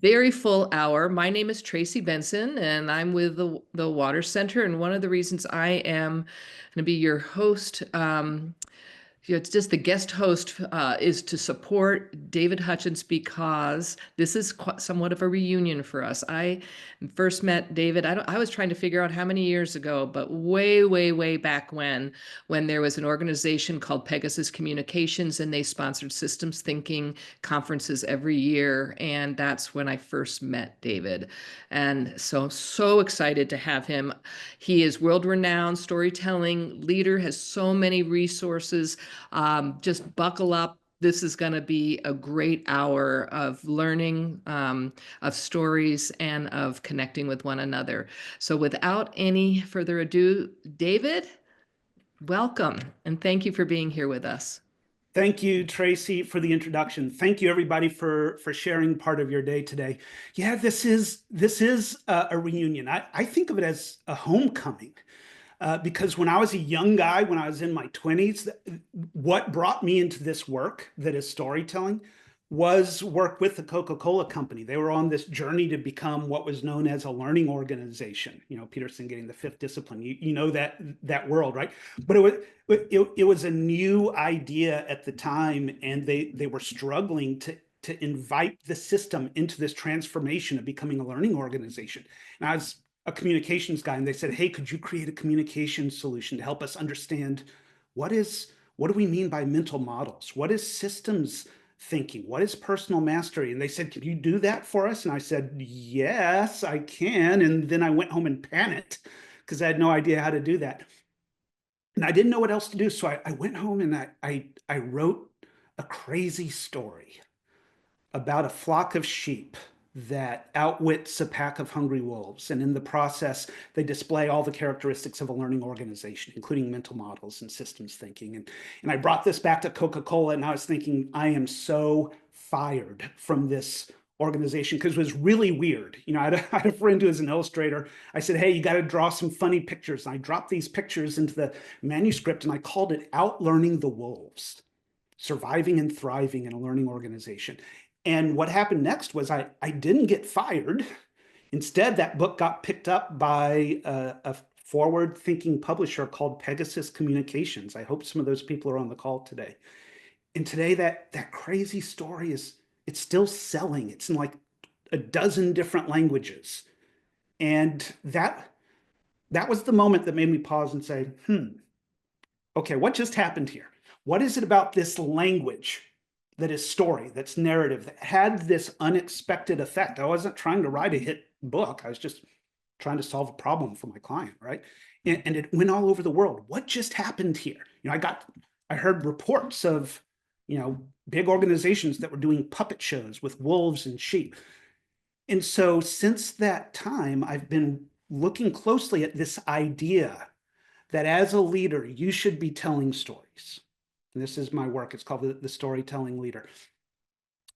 very full hour. My name is Tracy Benson, and I'm with the Water Center. And one of the reasons I am going to be your host, it's just the guest host, is to support David Hutchens because this is somewhat of a reunion for us. I first met David. I was trying to figure out how many years ago, but way, way, way back when there was an organization called Pegasus Communications, and they sponsored systems thinking conferences every year. And that's when I first met David. And so excited to have him. He is world-renowned storytelling leader, has so many resources. Just buckle up. This is going to be a great hour of learning, of stories, and of connecting with one another. So without any further ado, David, welcome, and thank you for being here with us. Thank you, Tracy, for the introduction. Thank you, everybody, for sharing part of your day today. Yeah, this is a reunion. I think of it as a homecoming because when I was a young guy, when I was in my 20s, what brought me into this work that is storytelling was work with the Coca-Cola company. They were on this journey to become what was known as a learning organization. You know, Peterson getting the fifth discipline. You know that world, right? But it was a new idea at the time, and they were struggling to invite the system into this transformation of becoming a learning organization. And I was a communications guy, and they said, "Hey, could you create a communication solution to help us understand what do we mean by mental models? What is systems thinking? What is personal mastery?" And they said, "Can you do that for us?" And I said, "Yes, I can." And then I went home and panicked because I had no idea how to do that. And I didn't know what else to do. So I went home and I wrote a crazy story about a flock of sheep that outwits a pack of hungry wolves. And in the process, they display all the characteristics of a learning organization, including mental models and systems thinking. And I brought this back to Coca-Cola, and I was thinking, I am so fired from this organization because it was really weird. You know, I had a friend who was an illustrator. I said, "Hey, you got to draw some funny pictures." And I dropped these pictures into the manuscript, and I called it Outlearning the Wolves, Surviving and Thriving in a Learning Organization. And what happened next was I didn't get fired. Instead, that book got picked up by a forward-thinking publisher called Pegasus Communications. I hope some of those people are on the call today. And today, that crazy story it's still selling. It's in like a dozen different languages. And that was the moment that made me pause and say, okay, what just happened here? What is it about this language that is story, that's narrative, that had this unexpected effect? I wasn't trying to write a hit book. I was just trying to solve a problem for my client, right? And it went all over the world. What just happened here? You know, I heard reports of, big organizations that were doing puppet shows with wolves and sheep. And so since that time, I've been looking closely at this idea that as a leader, you should be telling stories. And this is my work. It's called the Storytelling Leader.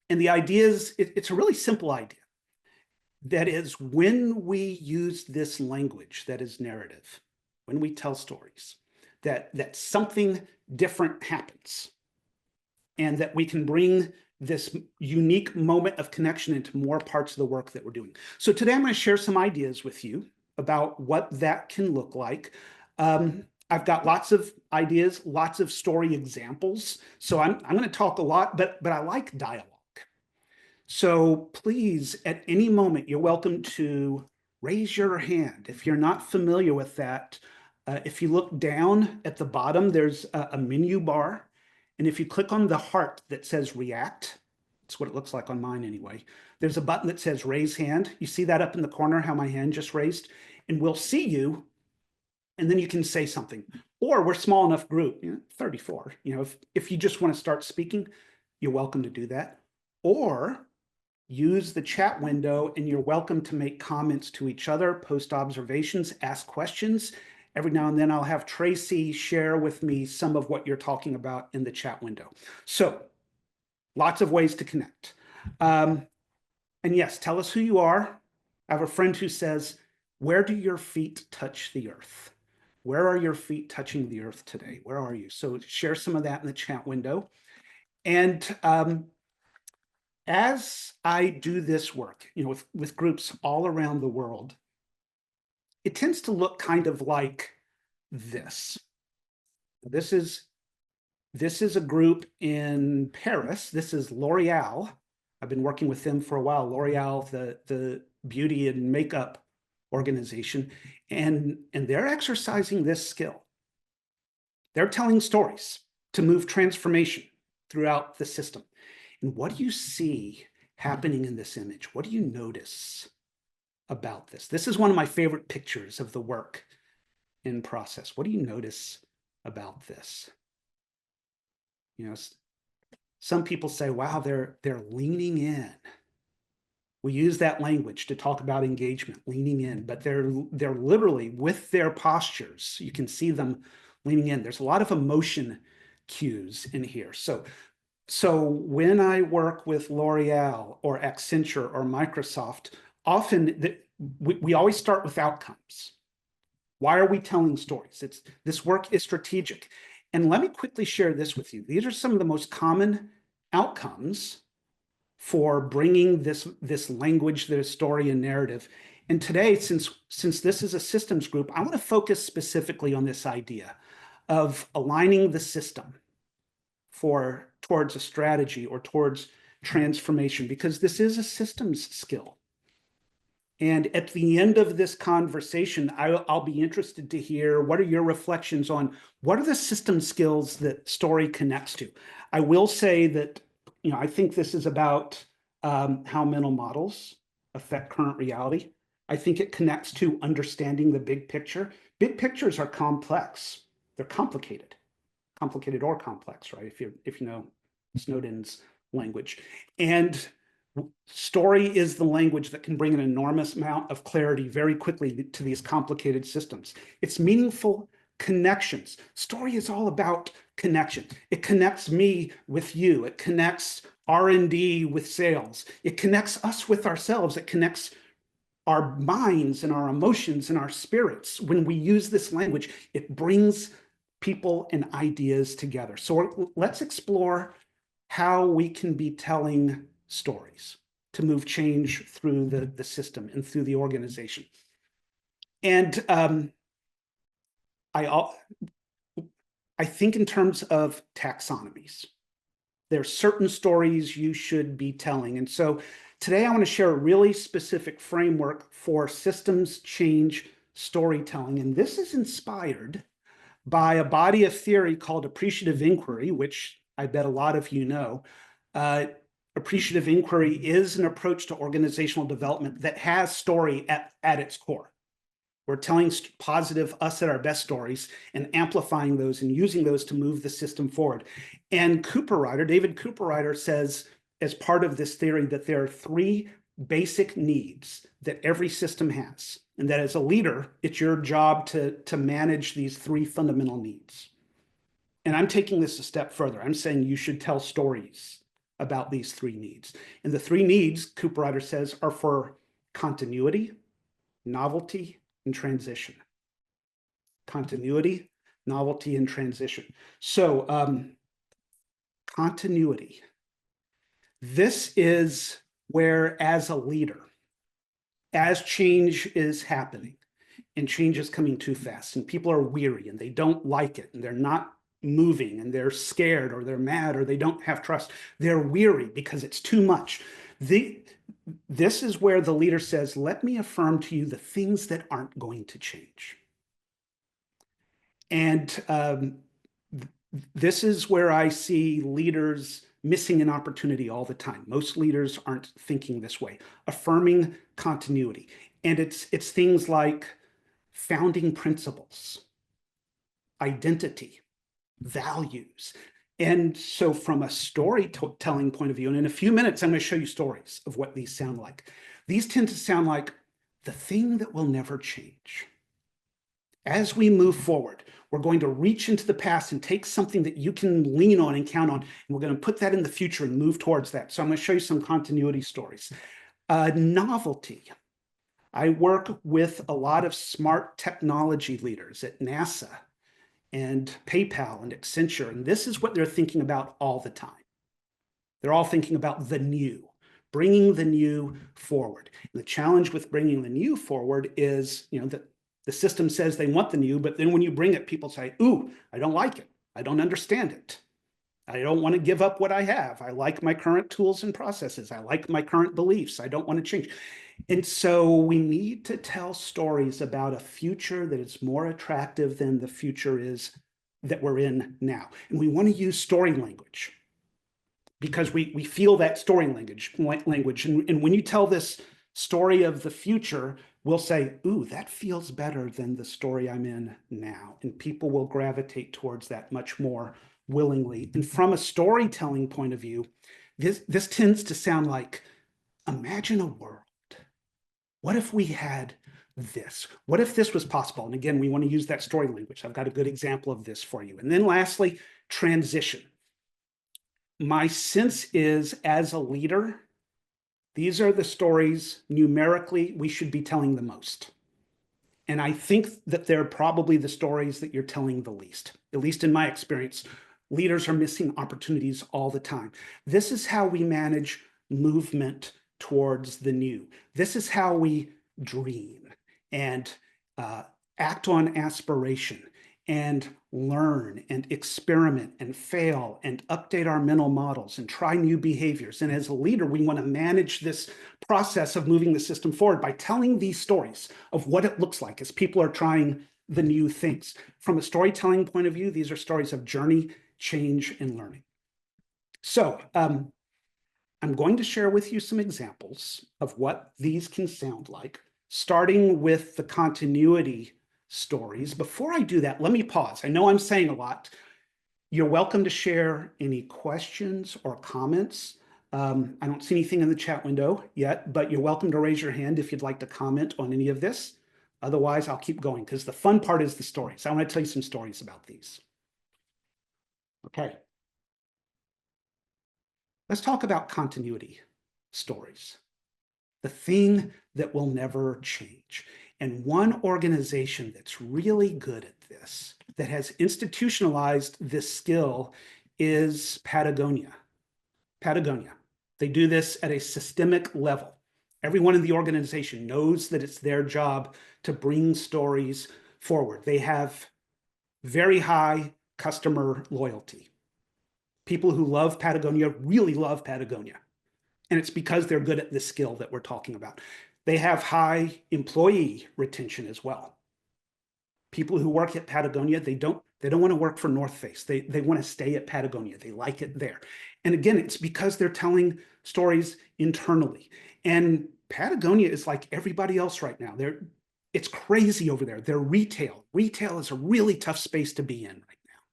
And the idea is, it's a really simple idea. That is, when we use this language that is narrative, when we tell stories, that something different happens, and that we can bring this unique moment of connection into more parts of the work that we're doing. So today I'm going to share some ideas with you about what that can look like. I've got lots of ideas, lots of story examples. So I'm going to talk a lot, but I like dialogue. So please, at any moment, you're welcome to raise your hand. If you're not familiar with that, if you look down at the bottom, there's a menu bar. And if you click on the heart that says react, it's what it looks like on mine anyway. There's a button that says raise hand. You see that up in the corner, how my hand just raised? And we'll see you, and then you can say something. Or we're a small enough group, 34. If you just want to start speaking, you're welcome to do that. Or use the chat window, and you're welcome to make comments to each other, post observations, ask questions. Every now and then I'll have Tracy share with me some of what you're talking about in the chat window. So lots of ways to connect. And yes, tell us who you are. I have a friend who says, where do your feet touch the earth? Where are your feet touching the earth today? Where are you? So share some of that in the chat window. And as I do this work, with groups all around the world, it tends to look kind of like this. This is this is a group in Paris. This is L'Oreal. I've been working with them for a while. L'Oreal, the beauty and makeup organization, and they're exercising this skill. They're telling stories to move transformation throughout the system. And what do you see happening in this image? What do you notice about this? This is one of my favorite pictures of the work in process. What do you notice about this? Some people say, wow, they're leaning in. We use that language to talk about engagement, leaning in, but they're literally with their postures. You can see them leaning in. There's a lot of emotion cues in here. So when I work with L'Oreal or Accenture or Microsoft, often we always start with outcomes. Why are we telling stories? This work is strategic. And let me quickly share this with you. These are some of the most common outcomes for bringing this language, this story and narrative. And today, since this is a systems group, I want to focus specifically on this idea of aligning the system towards a strategy or towards transformation, because this is a systems skill. And at the end of this conversation, I'll be interested to hear what are your reflections on what are the system skills that story connects to. I will say that I think this is about how mental models affect current reality. I think it connects to understanding the big picture. Big pictures are complex. They're complicated or complex, right? If you know Snowden's language. And story is the language that can bring an enormous amount of clarity very quickly to these complicated systems. It's meaningful connections. Story is all about connection. It connects me with you. It connects R&D with sales. It connects us with ourselves. It connects our minds and our emotions and our spirits. When we use this language, it brings people and ideas together. So let's explore how we can be telling stories to move change through the system and through the organization. And I think in terms of taxonomies, there are certain stories you should be telling. And so today I want to share a really specific framework for systems change storytelling. And this is inspired by a body of theory called appreciative inquiry, which I bet a lot of you know. Appreciative inquiry is an approach to organizational development that has story at its core. We're telling positive, us at our best stories and amplifying those and using those to move the system forward. And David Cooperrider says, as part of this theory, that there are three basic needs that every system has. And that as a leader, it's your job to manage these three fundamental needs. And I'm taking this a step further. I'm saying you should tell stories about these three needs. And the three needs, Cooperrider says, are for continuity, novelty, and transition. Continuity, novelty, and transition. So continuity. This is where, as a leader, as change is happening and change is coming too fast and people are weary and they don't like it and they're not moving and they're scared or they're mad or they don't have trust, they're weary because it's too much. This is where the leader says, let me affirm to you the things that aren't going to change. And this is where I see leaders missing an opportunity all the time. Most leaders aren't thinking this way. Affirming continuity. And it's things like founding principles, identity, values. And so from a storytelling point of view, and in a few minutes, I'm going to show you stories of what these sound like. These tend to sound like the thing that will never change. As we move forward, we're going to reach into the past and take something that you can lean on and count on, and we're going to put that in the future and move towards that. So I'm going to show you some continuity stories. Novelty. I work with a lot of smart technology leaders at NASA and PayPal and Accenture, and this is what they're thinking about all the time. They're all thinking about the new. bringing the new forward. And the challenge with bringing the new forward is, that the system says they want the new, but then when you bring it, people say, ooh, I don't like it. I don't understand it. I don't want to give up what I have. I like my current tools and processes. I like my current beliefs. I don't want to change. And so we need to tell stories about a future that is more attractive than the future is that we're in now. And we want to use story language because we feel that story language. And when you tell this story of the future, we'll say, ooh, that feels better than the story I'm in now. And people will gravitate towards that much more willingly. And from a storytelling point of view, this tends to sound like, imagine a world. What if we had this? What if this was possible? And again, we want to use that story language. I've got a good example of this for you. And then lastly, transition. My sense is, as a leader, these are the stories numerically we should be telling the most. And I think that they're probably the stories that you're telling the least. At least in my experience, leaders are missing opportunities all the time. This is how we manage movement towards the new. This is how we dream and act on aspiration and learn and experiment and fail and update our mental models and try new behaviors. And as a leader, we want to manage this process of moving the system forward by telling these stories of what it looks like as people are trying the new things. From a storytelling point of view, these are stories of journey, change, and learning. So I'm going to share with you some examples of what these can sound like, starting with the continuity stories. Before I do that, let me pause. I know I'm saying a lot. You're welcome to share any questions or comments. I don't see anything in the chat window yet, but you're welcome to raise your hand if you'd like to comment on any of this. Otherwise, I'll keep going because the fun part is the stories. I want to tell you some stories about these. Okay. Let's talk about continuity stories, the thing that will never change. And one organization that's really good at this, that has institutionalized this skill, is Patagonia. Patagonia. They do this at a systemic level. Everyone in the organization knows that it's their job to bring stories forward. They have very high customer loyalty. People who love Patagonia really love Patagonia. And it's because they're good at this skill that we're talking about. They have high employee retention as well. People who work at Patagonia, they don't want to work for North Face. They want to stay at Patagonia. They like it there. And again, it's because they're telling stories internally. And Patagonia is like everybody else right now. It's crazy over there. They're retail. Retail is a really tough space to be in right now.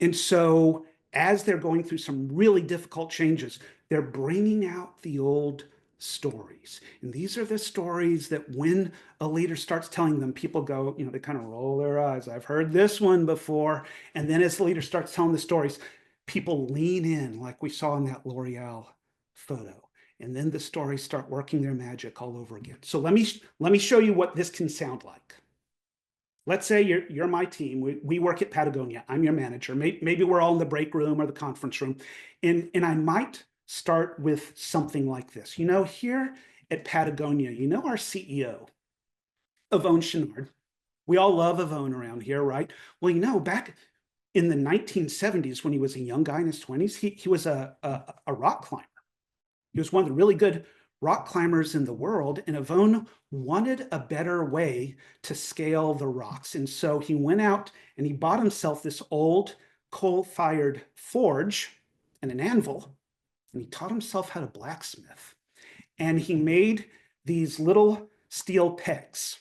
And so as they're going through some really difficult changes, they're bringing out the old stories. And these are the stories that when a leader starts telling them, people go, they kind of roll their eyes. I've heard this one before. And then as the leader starts telling the stories, people lean in like we saw in that L'Oreal photo. And then the stories start working their magic all over again. So let me show you what this can sound like. Let's say you're my team. We work at Patagonia. I'm your manager. Maybe we're all in the break room or the conference room. And I might start with something like this. Here at Patagonia, our CEO, Yvon Chouinard, we all love Yvon around here, right? Well, back in the 1970s, when he was a young guy in his 20s, he was a rock climber. He was one of the really good rock climbers in the world, and Yvon wanted a better way to scale the rocks. And so he went out and he bought himself this old coal-fired forge and an anvil, and he taught himself how to blacksmith. And he made these little steel pegs.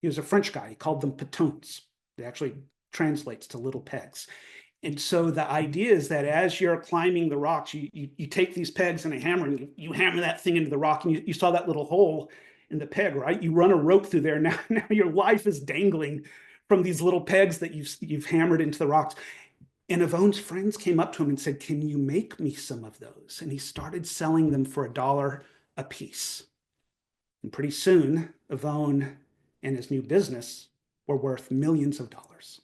He was a French guy. He called them pitons. It actually translates to little pegs. And so the idea is that as you're climbing the rocks, you take these pegs and a hammer and you hammer that thing into the rock, and you saw that little hole in the peg, right? You run a rope through there. Now your life is dangling from these little pegs that you've hammered into the rocks. And Yvon's friends came up to him and said, can you make me some of those? And he started selling them for $1 a piece. And pretty soon, Yvon and his new business were worth millions of dollars.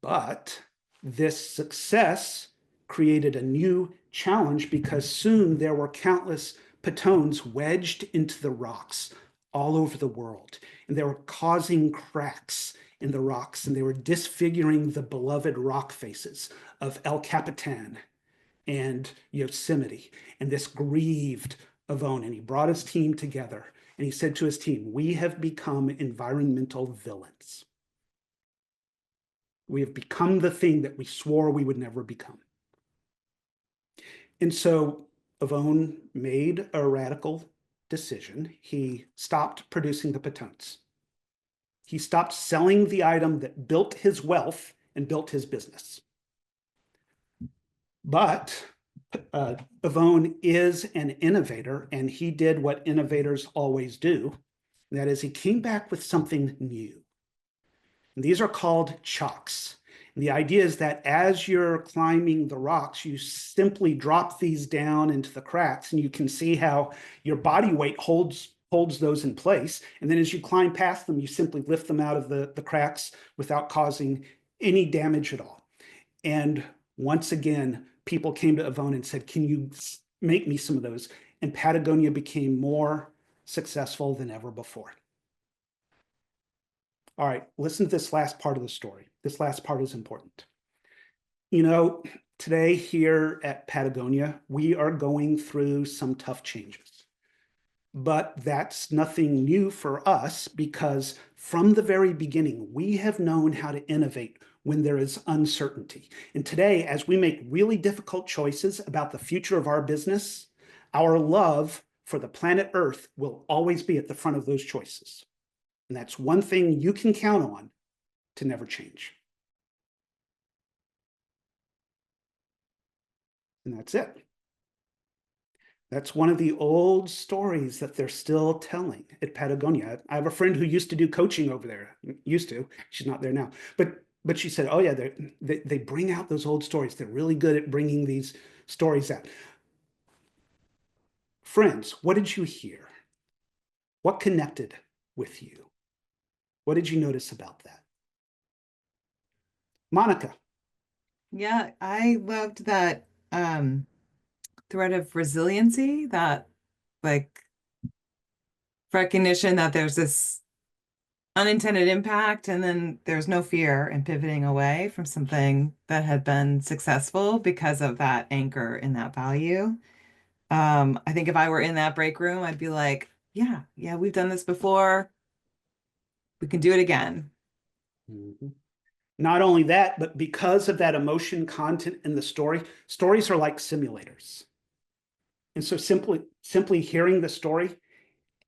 But this success created a new challenge because soon there were countless pitones wedged into the rocks all over the world. And they were causing cracks in the rocks, and they were disfiguring the beloved rock faces of El Capitan and Yosemite. And this grieved Avon, and he brought his team together. And he said to his team, "We have become environmental villains. We have become the thing that we swore we would never become." And so Avon made a radical decision. He stopped producing the pitones. He stopped selling the item that built his wealth and built his business. But Avon is an innovator, and he did what innovators always do. That is, he came back with something new. And these are called chocks. And the idea is that as you're climbing the rocks, you simply drop these down into the cracks, and you can see how your body weight holds those in place. And then as you climb past them, you simply lift them out of the cracks without causing any damage at all. And once again, people came to Avon and said, "Can you make me some of those?" And Patagonia became more successful than ever before. All right, listen to this last part of the story. This last part is important. You know, today here at Patagonia, we are going through some tough changes. But that's nothing new for us, because from the very beginning, we have known how to innovate when there is uncertainty. And today, as we make really difficult choices about the future of our business, our love for the planet Earth will always be at the front of those choices. And that's one thing you can count on to never change. And that's it. That's one of the old stories that they're still telling at Patagonia. I have a friend who used to do coaching over there. Used to. She's not there now. But she said, "Oh yeah, they bring out those old stories. They're really good at bringing these stories out." Friends, what did you hear? What connected with you? What did you notice about that? Monica. Yeah, I loved that thread of resiliency, that like recognition that there's this unintended impact and then there's no fear in pivoting away from something that had been successful because of that anchor in that value. I think if I were in that break room, I'd be like, yeah, we've done this before. We can do it again. Mhm. Not only that, but because of that emotion content in the story, stories are like simulators. And so simply hearing the story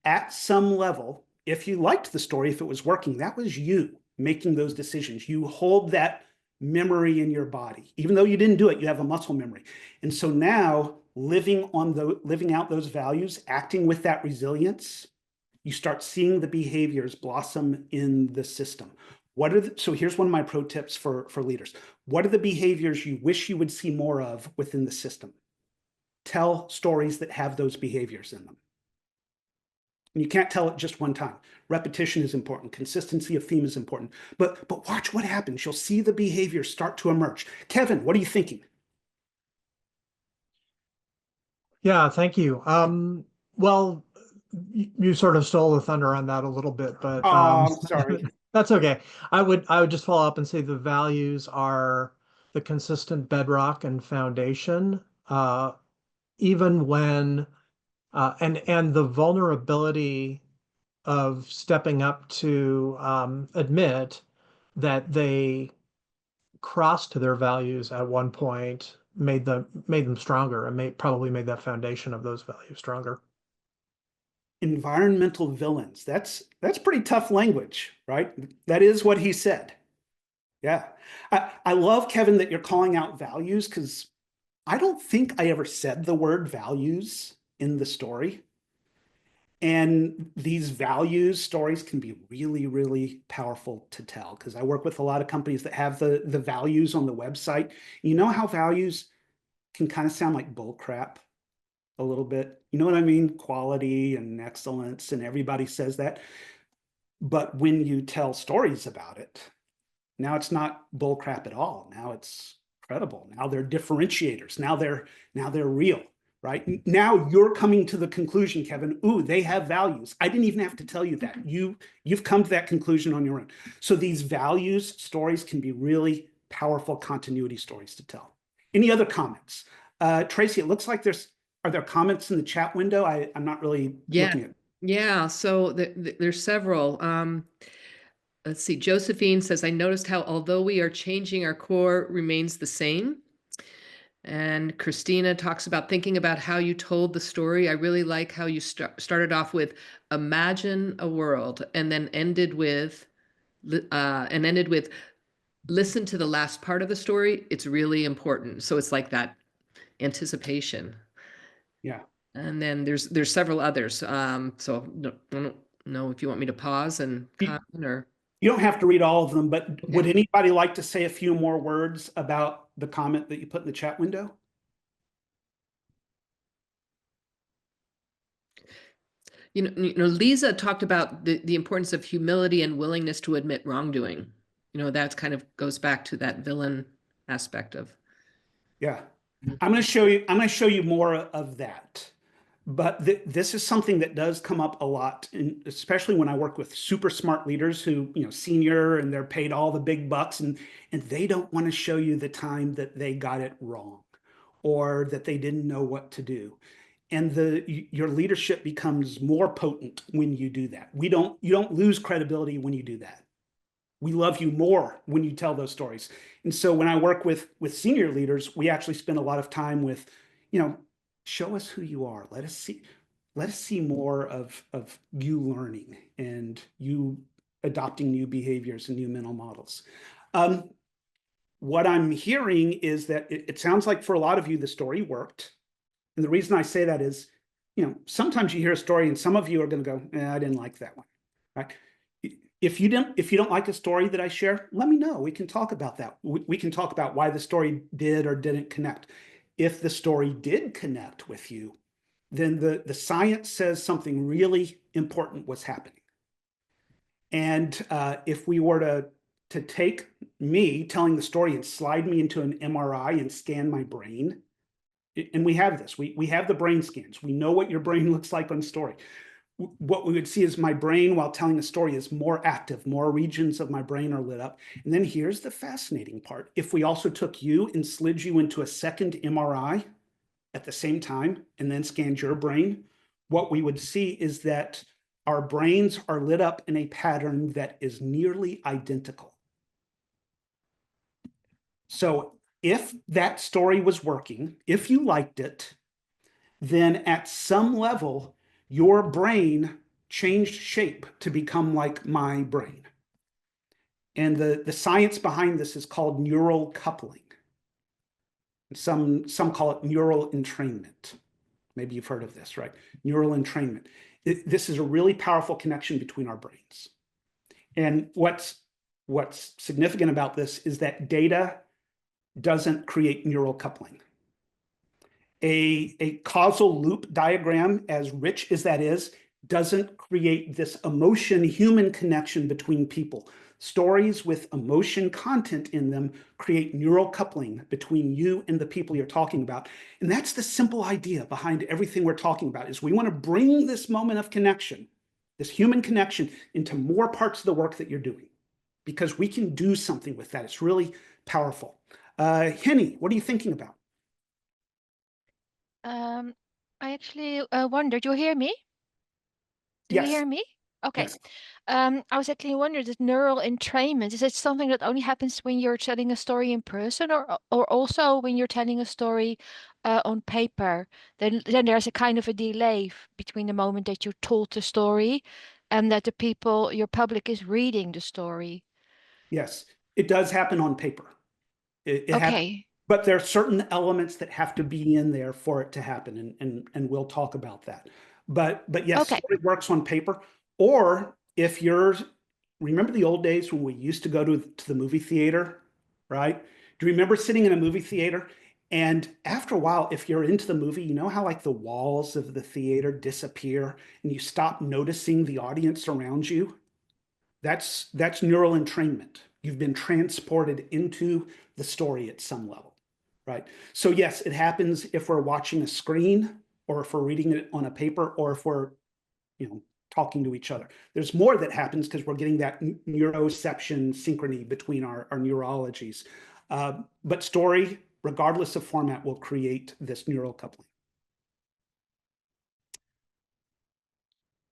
at some level, if you liked the story, if it was working, that was you making those decisions. You hold that memory in your body. Even though you didn't do it, you have a muscle memory. And so now living out those values, acting with that resilience, you start seeing the behaviors blossom in the system. So here's one of my pro tips for leaders. What are the behaviors you wish you would see more of within the system? Tell stories that have those behaviors in them. And you can't tell it just one time. Repetition is important. Consistency of theme is important. But watch what happens. You'll see the behaviors start to emerge. Kevin, what are you thinking? Yeah, thank you. Well, you sort of stole the thunder on that a little bit, but Oh, I'm sorry. that's okay. I would just follow up and say the values are the consistent bedrock and foundation, even when and the vulnerability of stepping up to admit that they crossed to their values at one point made them stronger and probably made that foundation of those values stronger. Environmental villains. That's pretty tough language, right? That is what he said. Yeah. I love, Kevin, that you're calling out values, because I don't think I ever said the word values in the story. And these values stories can be really, really powerful to tell, because I work with a lot of companies that have the values on the website. You know how values can kind of sound like bull crap a little bit? You know what I mean? Quality and excellence, and everybody says that. But when you tell stories about it, now it's not bull crap at all. Now it's credible. Now they're differentiators. Now they're real, right? Now you're coming to the conclusion, Kevin, ooh, they have values. I didn't even have to tell you that. You've come to that conclusion on your own. So these values stories can be really powerful continuity stories to tell. Any other comments? Tracy, it looks like are there comments in the chat window? I'm not really Yeah. looking at. Yeah. So there's several. Let's see. Josephine says, I noticed how although we are changing, our core remains the same. And Christina talks about thinking about how you told the story. I really like how you started off with imagine a world and then ended with listen to the last part of the story. It's really important. So it's like that anticipation. Yeah. And then there's several others. So I don't know if you want me to pause and comment or. You don't have to read all of them, but Okay. would anybody like to say a few more words about the comment that you put in the chat window? Lisa talked about the importance of humility and willingness to admit wrongdoing. That kind of goes back to that villain aspect of. Yeah. I'm going to show you more of that. But this is something that does come up a lot, especially when I work with super smart leaders who, senior and they're paid all the big bucks and they don't want to show you the time that they got it wrong or that they didn't know what to do. And your leadership becomes more potent when you do that. You don't lose credibility when you do that. We love you more when you tell those stories. And so when I work with senior leaders, we actually spend a lot of time with, show us who you are. Let us see more of you learning and you adopting new behaviors and new mental models. What I'm hearing is that it sounds like for a lot of you, the story worked. And the reason I say that is, sometimes you hear a story and some of you are going to go, I didn't like that one, right? If you don't like a story that I share, let me know. We can talk about that. We can talk about why the story did or didn't connect. If the story did connect with you, then the science says something really important was happening. And if we were to take me telling the story and slide me into an MRI and scan my brain, and we have this, we have the brain scans. We know what your brain looks like on story. What we would see is my brain, while telling a story, is more active. More regions of my brain are lit up. And then here's the fascinating part. If we also took you and slid you into a second MRI at the same time and then scanned your brain, what we would see is that our brains are lit up in a pattern that is nearly identical. So if that story was working, if you liked it, then at some level, your brain changed shape to become like my brain. And the science behind this is called neural coupling. Some call it neural entrainment. Maybe you've heard of this, right? Neural entrainment. This is a really powerful connection between our brains. And what's significant about this is that data doesn't create neural coupling. A causal loop diagram, as rich as that is, doesn't create this emotion human connection between people. Stories with emotion content in them create neural coupling between you and the people you're talking about. And that's the simple idea behind everything we're talking about, is we want to bring this moment of connection, this human connection, into more parts of the work that you're doing, because we can do something with that. It's really powerful. Henny, what are you thinking about? I actually wondered, you hear me? Do you Yes. hear me? Okay. Yes. I was actually wondering, that neural entrainment, is it something that only happens when you're telling a story in person, or also when you're telling a story on paper? Then there's a kind of a delay between the moment that you told the story and that the people, your public, is reading the story. Yes, it does happen on paper. It happens, Okay. but there are certain elements that have to be in there for it to happen, and we'll talk about that. But yes, Okay. it works on paper. Or if you're, remember the old days when we used to go to the movie theater, right? Do you remember sitting in a movie theater? And after a while, if you're into the movie, you know how like the walls of the theater disappear and you stop noticing the audience around you? That's neural entrainment. You've been transported into the story at some level. right? So yes, it happens if we're watching a screen, or if we're reading it on a paper, or if we're, talking to each other. There's more that happens because we're getting that neuroception synchrony between our neurologies. But story, regardless of format, will create this neural coupling.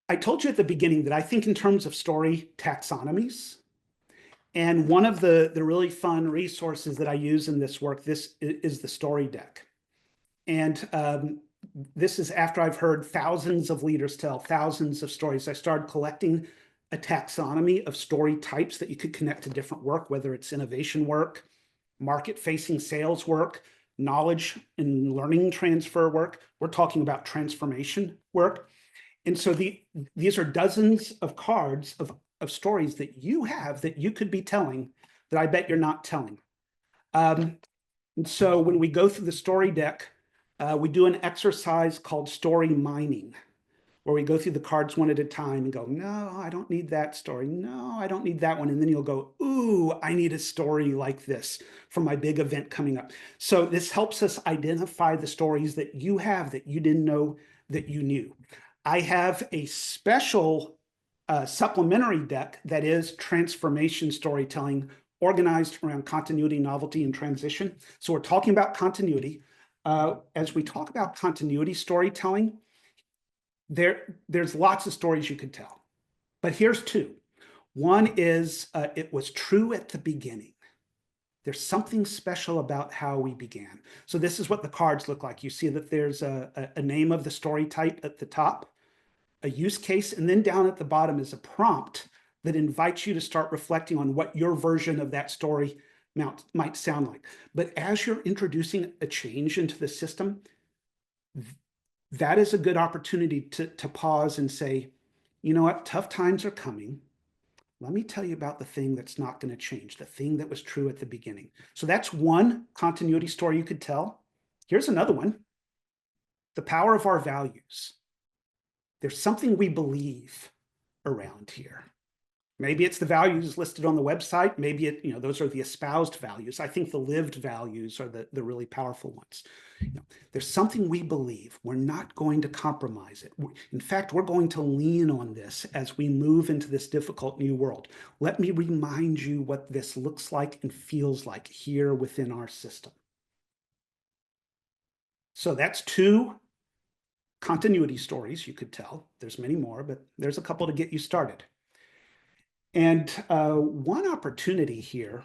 I told you at the beginning that I think in terms of story taxonomies. And one of the really fun resources that I use in this work, this is the story deck. And this is after I've heard thousands of leaders tell thousands of stories. I started collecting a taxonomy of story types that you could connect to different work, whether it's innovation work, market-facing sales work, knowledge and learning transfer work. We're talking about transformation work. And so these are dozens of cards of stories that you have that you could be telling that I bet you're not telling. And so when we go through the story deck, we do an exercise called story mining, where we go through the cards one at a time and go, no, I don't need that story. No, I don't need that one. And then you'll go, ooh, I need a story like this for my big event coming up. So this helps us identify the stories that you have that you didn't know that you knew. I have a special supplementary deck that is transformation storytelling, organized around continuity, novelty, and transition. So we're talking about continuity. As we talk about continuity storytelling, there's lots of stories you could tell, but here's two. One is it was true at the beginning. There's something special about how we began. So this is what the cards look like. You see that there's a name of the story type at the top, a use case, and then down at the bottom is a prompt that invites you to start reflecting on what your version of that story might sound like. But as you're introducing a change into the system, that is a good opportunity to pause and say, you know what, tough times are coming. Let me tell you about the thing that's not going to change, the thing that was true at the beginning. So that's one continuity story you could tell. Here's another one, the power of our values. There's something we believe around here. Maybe it's the values listed on the website. Maybe those are the espoused values. I think the lived values are the really powerful ones. There's something we believe. We're not going to compromise it. In fact, we're going to lean on this as we move into this difficult new world. Let me remind you what this looks like and feels like here within our system. So that's two continuity stories you could tell. There's many more, but there's a couple to get you started. And one opportunity here,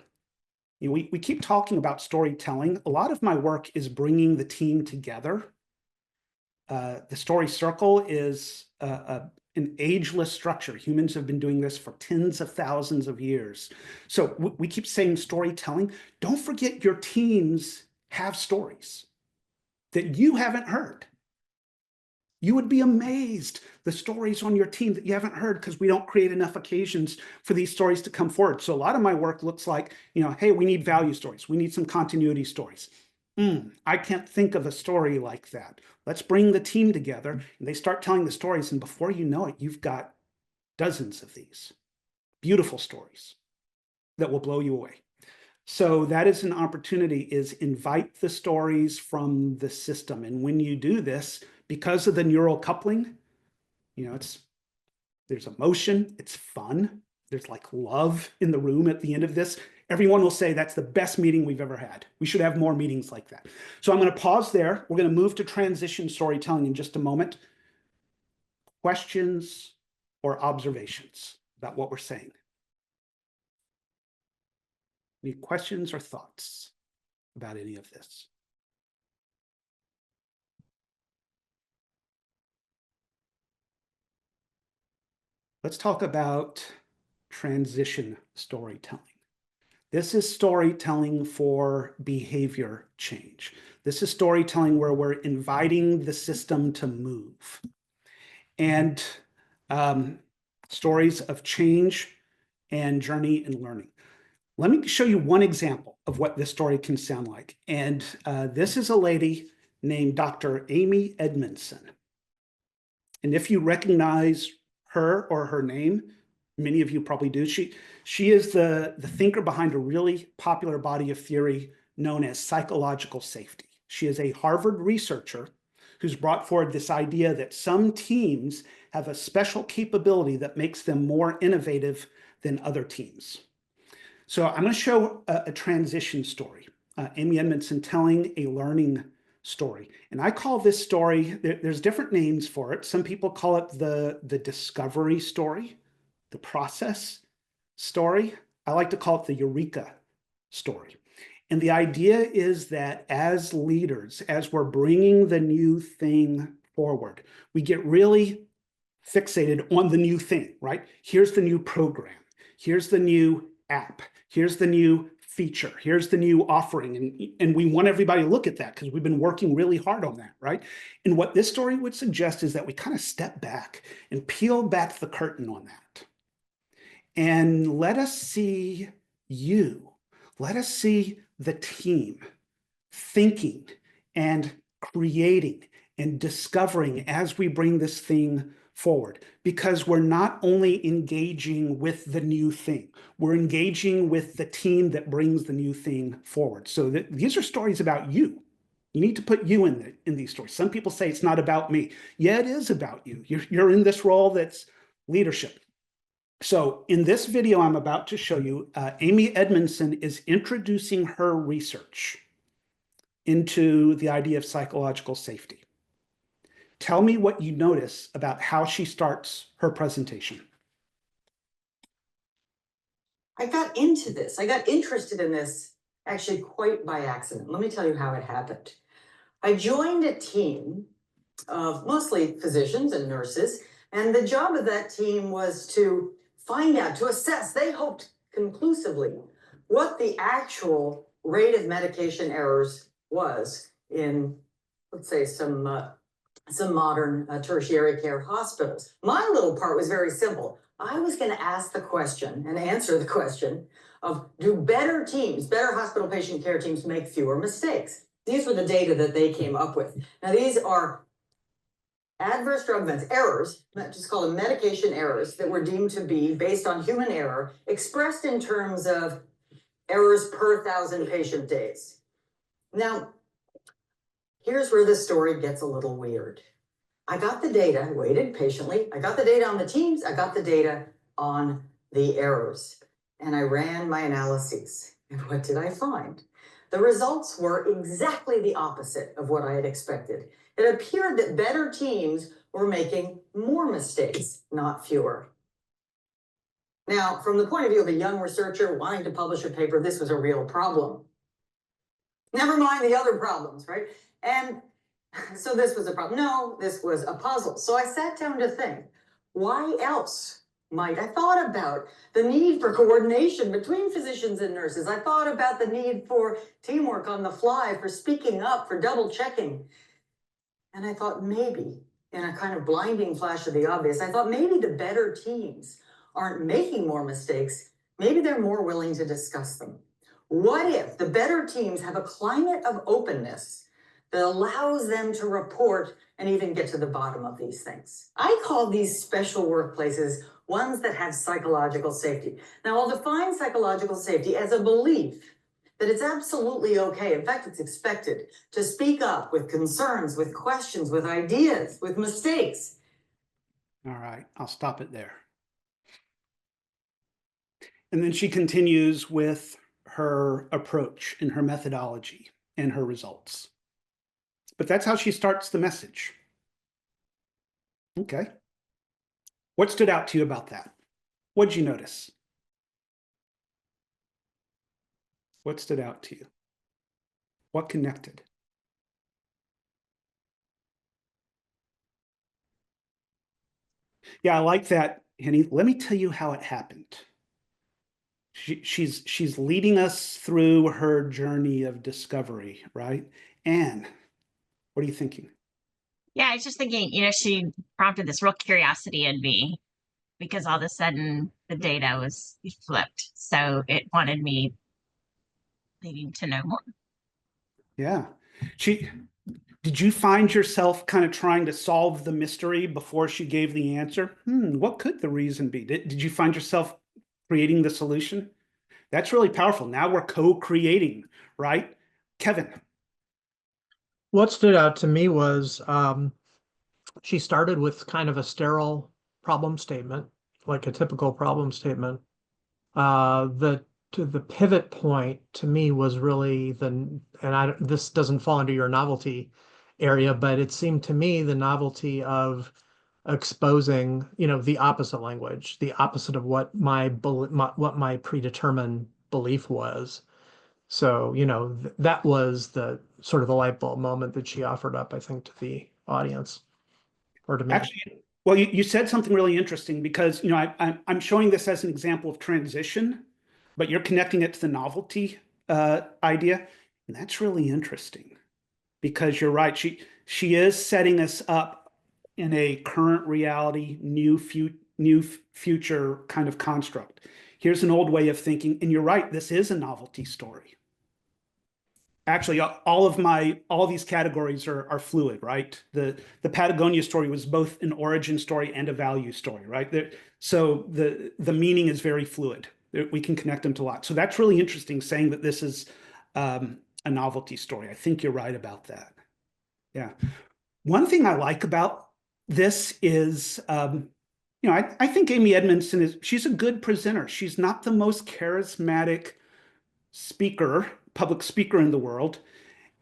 we keep talking about storytelling. A lot of my work is bringing the team together. The story circle is an ageless structure. Humans have been doing this for tens of thousands of years. So we keep saying storytelling. Don't forget your teams have stories that you haven't heard. You would be amazed the stories on your team that you haven't heard because we don't create enough occasions for these stories to come forward. So a lot of my work looks like, hey, we need value stories. We need some continuity stories. I can't think of a story like that. Let's bring the team together and they start telling the stories. And before you know it, you've got dozens of these beautiful stories that will blow you away. So that is an opportunity, is invite the stories from the system. And when you do this, because of the neural coupling, there's emotion, it's fun, there's like love in the room at the end of this. Everyone will say that's the best meeting we've ever had. We should have more meetings like that. So I'm going to pause there. We're going to move to transition storytelling in just a moment. Questions or observations about what we're saying? Any questions or thoughts about any of this? Let's talk about transition storytelling. This is storytelling for behavior change. This is storytelling where we're inviting the system to move. And stories of change and journey and learning. Let me show you one example of what this story can sound like. And this is a lady named Dr. Amy Edmondson. And if you recognize her or her name, many of you probably do. She is the thinker behind a really popular body of theory known as psychological safety. She is a Harvard researcher who's brought forward this idea that some teams have a special capability that makes them more innovative than other teams. So I'm going to show a transition story. Amy Edmondson telling a learning story. And I call this story, there's different names for it. Some people call it the discovery story, the process story. I like to call it the eureka story. And the idea is that as leaders, as we're bringing the new thing forward, we get really fixated on the new thing, right? Here's the new program. Here's the new app. Here's the new feature. Here's the new offering. And we want everybody to look at that because we've been working really hard on that, right? And what this story would suggest is that we kind of step back and peel back the curtain on that. And let us see you. Let us see the team thinking and creating and discovering as we bring this thing forward, because we're not only engaging with the new thing, we're engaging with the team that brings the new thing forward. So these are stories about you. You need to put you in these stories. Some people say it's not about me. Yeah, it is about you. You're in this role that's leadership. So in this video I'm about to show you, Amy Edmondson is introducing her research into the idea of psychological safety. Tell me what you notice about how she starts her presentation. I got into this. I got interested in this actually quite by accident. Let me tell you how it happened. I joined a team of mostly physicians and nurses, and the job of that team was to find out, to assess, they hoped conclusively, what the actual rate of medication errors was in, let's say, some modern tertiary care hospitals. My little part was very simple. I was going to ask the question and answer the question of, do better teams, better hospital patient care teams, make fewer mistakes? These were the data that they came up with. Now, these are adverse drug events, errors, just call them medication errors, that were deemed to be based on human error, expressed in terms of errors per 1,000 patient days. Now, here's where the story gets a little weird. I got the data, I waited patiently. I got the data on the teams, I got the data on the errors, and I ran my analyses. And what did I find? The results were exactly the opposite of what I had expected. It appeared that better teams were making more mistakes, not fewer. Now, from the point of view of a young researcher wanting to publish a paper, this was a real problem. Never mind the other problems, right? And so this was a problem. No, this was a puzzle. So I sat down to think, why else might I thought about the need for coordination between physicians and nurses. I thought about the need for teamwork on the fly, for speaking up, for double checking. And I thought maybe, in a kind of blinding flash of the obvious, I thought maybe the better teams aren't making more mistakes. Maybe they're more willing to discuss them. What if the better teams have a climate of openness that allows them to report and even get to the bottom of these things? I call these special workplaces ones that have psychological safety. Now, I'll define psychological safety as a belief that it's absolutely okay, in fact, it's expected, to speak up with concerns, with questions, with ideas, with mistakes. All right, I'll stop it there. And then she continues with her approach and her methodology and her results. But that's how she starts the message. Okay. What stood out to you about that? What did you notice? What stood out to you? What connected? Yeah, I like that, Henny. Let me tell you how it happened. She's leading us through her journey of discovery, right? Anne, what are you thinking? Yeah, I was just thinking, she prompted this real curiosity in me because all of a sudden the data was flipped. So it wanted me needing to know more. Yeah. Did you find yourself kind of trying to solve the mystery before she gave the answer? What could the reason be? Did you find yourself creating the solution? That's really powerful. Now we're co-creating, right? Kevin. What stood out to me was she started with kind of a sterile problem statement, like a typical problem statement. The pivot point to me was really this doesn't fall into your novelty area, but it seemed to me the novelty of exposing, the opposite language, the opposite of what what my predetermined belief was. So, that was the sort of the light bulb moment that she offered up, I think, to the audience or to me. Actually, well, you said something really interesting because, I'm showing this as an example of transition, but you're connecting it to the novelty idea. And that's really interesting because you're right. She is setting us up in a current reality, new future kind of construct. Here's an old way of thinking. And you're right, this is a novelty story. Actually, all these categories are fluid, right? The Patagonia story was both an origin story and a value story, right? So the meaning is very fluid. We can connect them to a lot. So that's really interesting, saying that this is a novelty story. I think you're right about that. Yeah. One thing I like about this is, I think Amy Edmondson she's a good presenter. She's not the most charismatic public speaker in the world.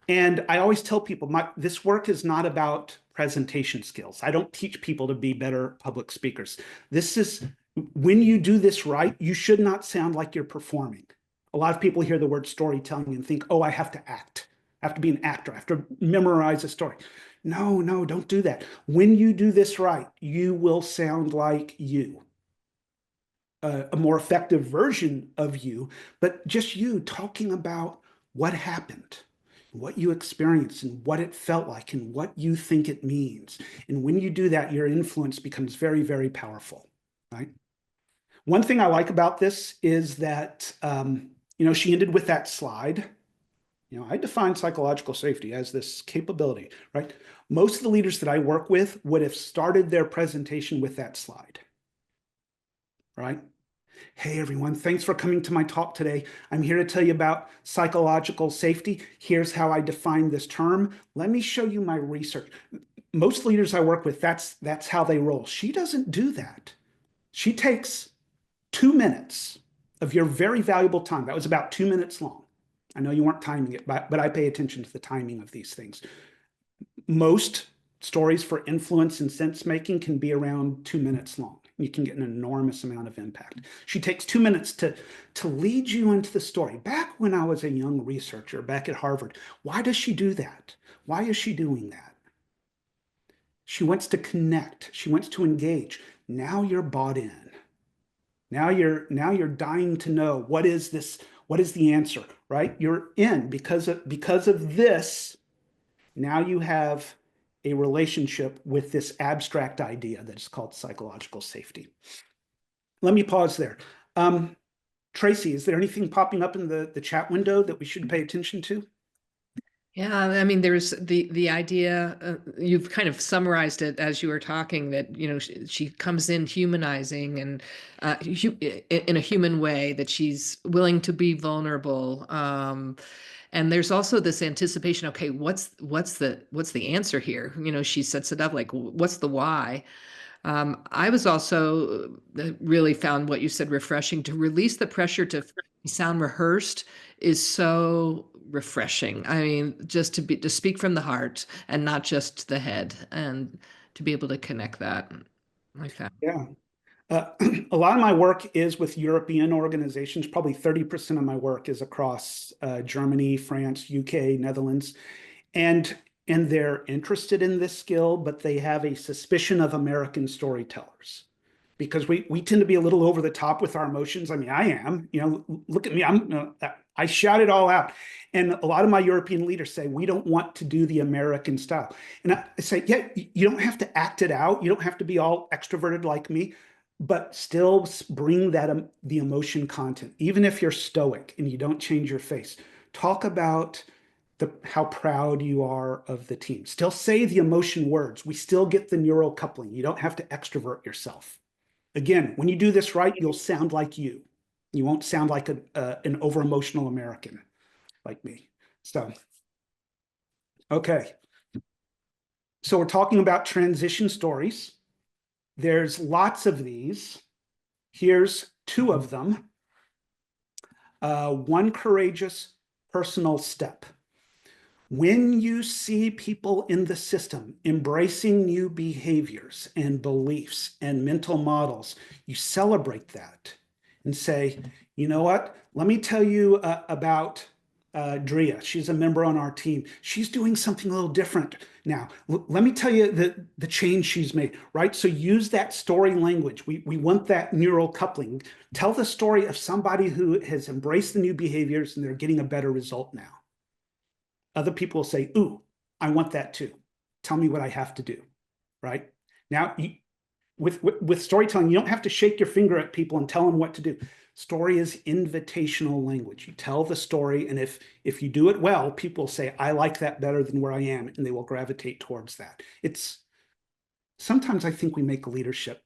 And I always tell people, this work is not about presentation skills. I don't teach people to be better public speakers. When you do this right, you should not sound like you're performing. A lot of people hear the word storytelling and think, oh, I have to act. I have to be an actor. I have to memorize a story. No, don't do that. When you do this right, you will sound like you. A more effective version of you, but just you talking about what happened, what you experienced, and what it felt like, and what you think it means. And when you do that, your influence becomes very, very powerful, right? One thing I like about this is that, she ended with that slide. I define psychological safety as this capability, right? Most of the leaders that I work with would have started their presentation with that slide, right? Hey, everyone, thanks for coming to my talk today. I'm here to tell you about psychological safety. Here's how I define this term. Let me show you my research. Most leaders I work with, that's how they roll. She doesn't do that. She takes 2 minutes of your very valuable time. That was about 2 minutes long. I know you weren't timing it, but I pay attention to the timing of these things. Most stories for influence and sense making can be around 2 minutes long. You can get an enormous amount of impact. She takes 2 minutes to lead you into the story. Back when I was a young researcher back at Harvard, why does she do that? Why is she doing that? She wants to connect. She wants to engage. Now you're bought in. Now you're dying to know what is this? What is the answer, right? You're in because of this. Now you have a relationship with this abstract idea that is called psychological safety. Let me pause there. Tracy, is there anything popping up in the chat window that we should pay attention to? Yeah, I mean, there's the idea, you've kind of summarized it as you were talking, that, she comes in humanizing and in a human way, that she's willing to be vulnerable. And there's also this anticipation, okay, what's the answer here? She sets it up like, what's the why? I was also really found what you said refreshing. To release the pressure to sound rehearsed is so refreshing. I mean, just to speak from the heart and not just the head, and to be able to connect that like that. Yeah. A lot of my work is with European organizations. Probably 30% of my work is across Germany, France, UK, Netherlands. And they're interested in this skill, but they have a suspicion of American storytellers because we tend to be a little over the top with our emotions. I mean, I am, look at me, I shout it all out. And a lot of my European leaders say, we don't want to do the American style. And I say, yeah, you don't have to act it out. You don't have to be all extroverted like me, but still bring the emotion content. Even if you're stoic and you don't change your face, talk about how proud you are of the team. Still say the emotion words. We still get the neural coupling. You don't have to extrovert yourself. Again, when you do this right, you'll sound like you. You won't sound like an over-emotional American like me. So Okay. So we're talking about transition stories. There's lots of these. Here's two of them. One courageous personal step. When you see people in the system embracing new behaviors and beliefs and mental models, you celebrate that and say, you know what? Let me tell you about Drea. She's a member on our team. She's doing something a little different now. Let me tell you the change she's made, right? So use that story language. We want that neural coupling. Tell the story of somebody who has embraced the new behaviors and they're getting a better result now. Other people will say, ooh, I want that too. Tell me what I have to do, right? Now, with storytelling, you don't have to shake your finger at people and tell them what to do. Story is invitational language. You tell the story, and if you do it well, people say, I like that better than where I am, and they will gravitate towards that. Sometimes I think we make leadership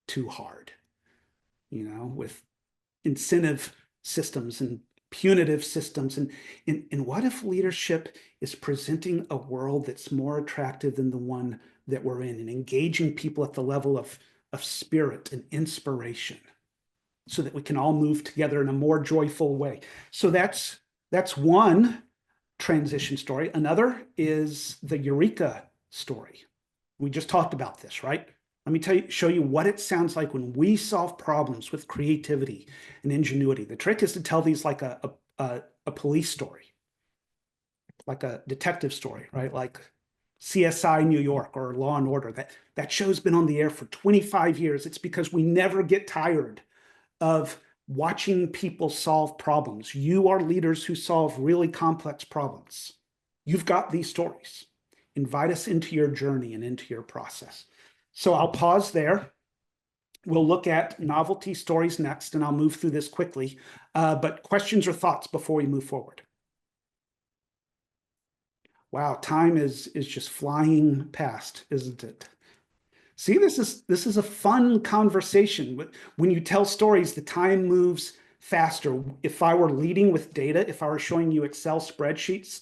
too hard, with incentive systems and punitive systems. And what if leadership is presenting a world that's more attractive than the one that we're in and engaging people at the level of spirit and inspiration so that we can all move together in a more joyful way? So that's one transition story. Another is the Eureka story. We just talked about this, right? Let me show you what it sounds like when we solve problems with creativity and ingenuity. The trick is to tell these like a police story, like a detective story, right? Like CSI New York or Law and Order. That show's been on the air for 25 years. It's because we never get tired of watching people solve problems. You are leaders who solve really complex problems. You've got these stories. Invite us into your journey and into your process. So I'll pause there. We'll look at novelty stories next, and I'll move through this quickly. But questions or thoughts before we move forward? Wow, time is just flying past, isn't it? See, this is a fun conversation. When you tell stories, the time moves faster. If I were leading with data, if I were showing you Excel spreadsheets,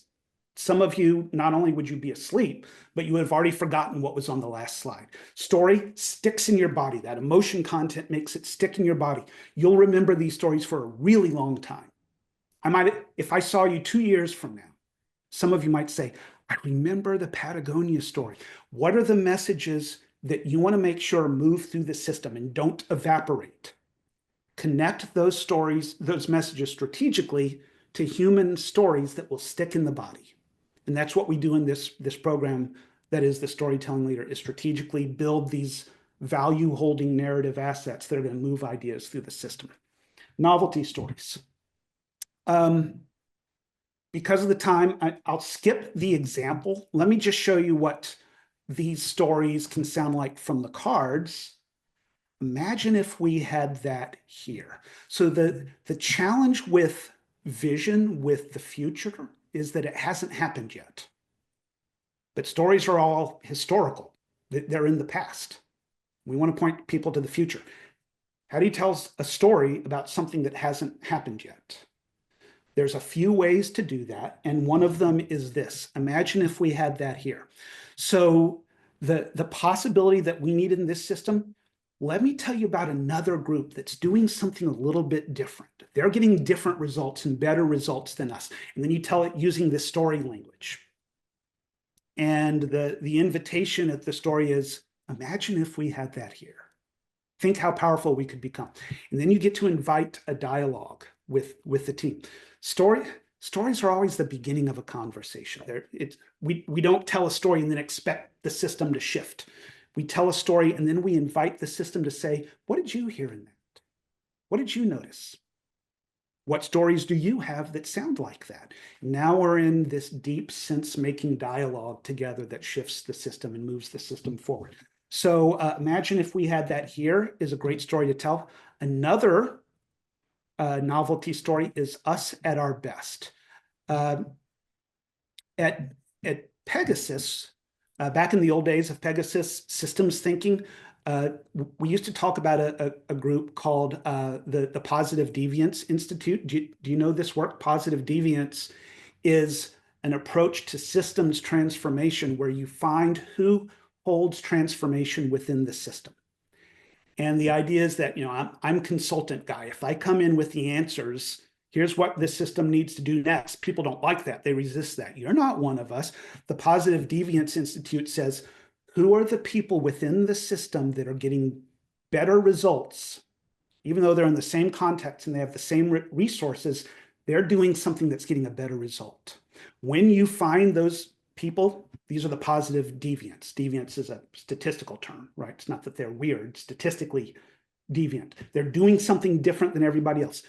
some of you, not only would you be asleep, but you would have already forgotten what was on the last slide. Story sticks in your body. That emotion content makes it stick in your body. You'll remember these stories for a really long time. If I saw you 2 years from now, some of you might say, I remember the Patagonia story. What are the messages that you want to make sure move through the system and don't evaporate? Connect those stories, those messages strategically to human stories that will stick in the body. And that's what we do in this program, that is the Storytelling Leader, is strategically build these value-holding narrative assets that are going to move ideas through the system. Novelty stories. Because of the time, I'll skip the example. Let me just show you what these stories can sound like from the cards. Imagine if we had that here. So the challenge with vision, with the future, is that it hasn't happened yet. But stories are all historical. They're in the past. We want to point people to the future. How do you tell a story about something that hasn't happened yet? There's a few ways to do that, and one of them is this. Imagine if we had that here. So the possibility that we need in this system, let me tell you about another group that's doing something a little bit different. They're getting different results and better results than us. And then you tell it using this story language. And the invitation at the story is, imagine if we had that here. Think how powerful we could become. And then you get to invite a dialogue with the team. Stories are always the beginning of a conversation. We don't tell a story and then expect the system to shift. We tell a story and then we invite the system to say, what did you hear in that? What did you notice? What stories do you have that sound like that? Now we're in this deep sense-making dialogue together that shifts the system and moves the system forward. So imagine if we had that here is a great story to tell. Another novelty story is us at our best. At Pegasus, back in the old days of Pegasus systems thinking, we used to talk about a group called the Positive Deviance Institute. Do you know this work? Positive Deviance is an approach to systems transformation where you find who holds transformation within the system. And the idea is that, I'm consultant guy. If I come in with the answers, here's what this system needs to do next. People don't like that. They resist that. You're not one of us. The Positive Deviance Institute says, who are the people within the system that are getting better results, even though they're in the same context and they have the same resources, they're doing something that's getting a better result. When you find those people, these are the positive deviants. Deviance is a statistical term, right? It's not that they're weird, statistically deviant. They're doing something different than everybody else.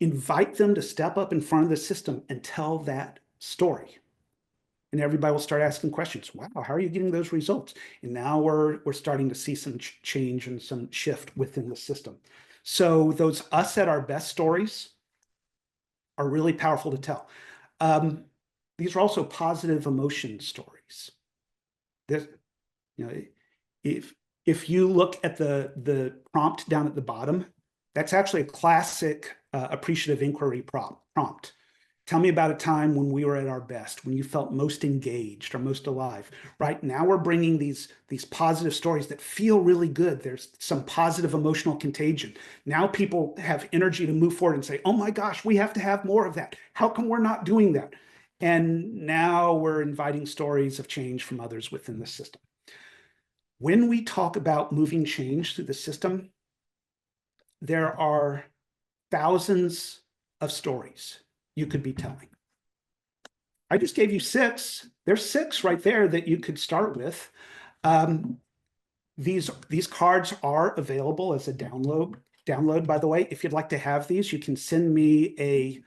Invite them to step up in front of the system and tell that story. And everybody will start asking questions. Wow, how are you getting those results? And now we're starting to see some change and some shift within the system. So those us at our best stories are really powerful to tell. These are also positive emotion stories. If you look at the prompt down at the bottom, that's actually a classic appreciative inquiry prompt. Tell me about a time when we were at our best, when you felt most engaged or most alive. Right now, we're bringing these positive stories that feel really good. There's some positive emotional contagion. Now people have energy to move forward and say, oh my gosh, we have to have more of that. How come we're not doing that? And now we're inviting stories of change from others within the system. When we talk about moving change through the system, there are thousands of stories you could be telling. I just gave you 6. There's 6 right there that you could start with. These cards are available as a download, by the way. If you'd like to have these, you can send me a